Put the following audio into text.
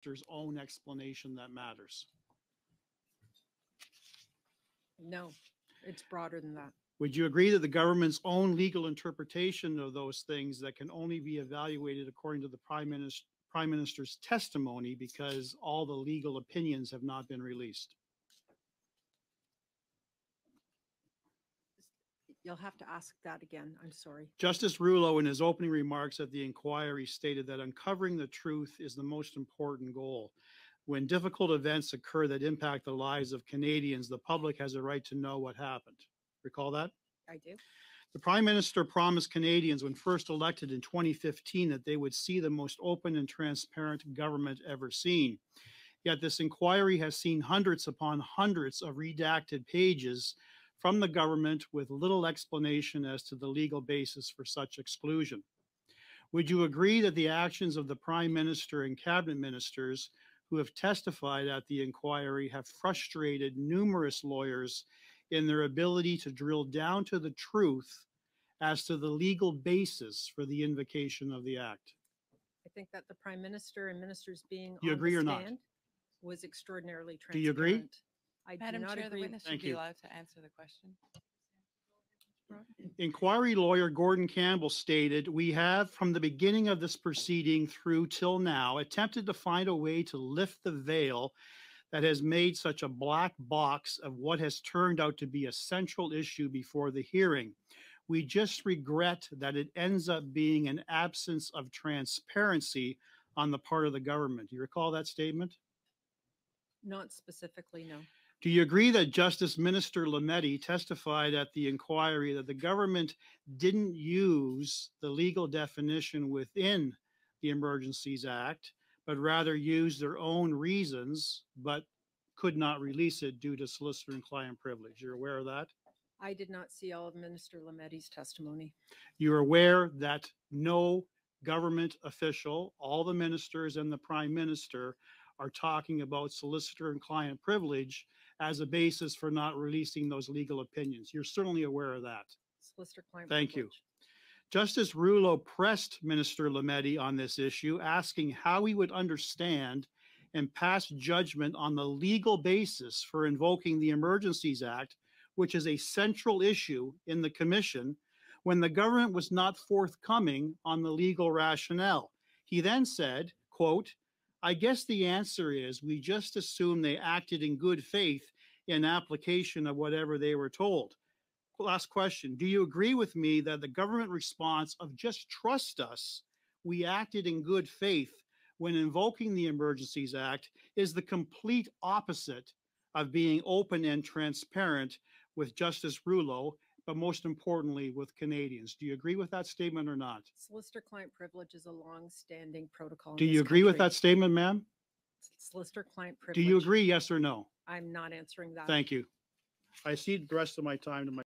minister's own explanation that matters? No, it's broader than that. Would you agree that the government's own legal interpretation of those things that can only be evaluated according to the Prime Minister's testimony because all the legal opinions have not been released? You'll have to ask that again. I'm sorry. Justice Rouleau, in his opening remarks at the inquiry, stated that uncovering the truth is the most important goal. When difficult events occur that impact the lives of Canadians, the public has a right to know what happened. Recall that? I do. The Prime Minister promised Canadians when first elected in 2015 that they would see the most open and transparent government ever seen. Yet this inquiry has seen hundreds upon hundreds of redacted pages from the government with little explanation as to the legal basis for such exclusion. Would you agree that the actions of the Prime Minister and cabinet ministers who have testified at the inquiry have frustrated numerous lawyers in their ability to drill down to the truth as to the legal basis for the invocation of the act? I think that the Prime Minister and ministers being Do you on agree the or not? stand was extraordinarily transparent. Do you agree? I do Madam not Chair, the agree. witness should Thank be you. allowed to answer the question. Inquiry lawyer Gordon Campbell stated, "We have, from the beginning of this proceeding through till now, attempted to find a way to lift the veil that has made such a black box of what has turned out to be a central issue before the hearing. We just regret that it ends up being an absence of transparency on the part of the government." Do you recall that statement? Not specifically, no. Do you agree that Justice Minister Lametti testified at the inquiry that the government didn't use the legal definition within the Emergencies Act, but rather used their own reasons, but could not release it due to solicitor and client privilege? You're aware of that? I did not see all of Minister Lametti's testimony. You're aware that no government official, all the ministers and the Prime Minister, are talking about solicitor and client privilege as a basis for not releasing those legal opinions. You're certainly aware of that. Solicitor client Thank you. privilege. Justice Rouleau pressed Minister Lametti on this issue, asking how he would understand and pass judgment on the legal basis for invoking the Emergencies Act, which is a central issue in the commission, when the government was not forthcoming on the legal rationale. He then said, quote, "I guess the answer is we just assume they acted in good faith in application of whatever they were told." Last question. Do you agree with me that the government response of just trust us, we acted in good faith when invoking the Emergencies Act is the complete opposite of being open and transparent with Justice Rouleau, but most importantly with Canadians? Do you agree with that statement or not? Solicitor client privilege is a long-standing protocol. Do you agree with that statement, ma'am? Solicitor client Do privilege. you agree, yes or no? I'm not answering that. Thank you. I cede the rest of my time to my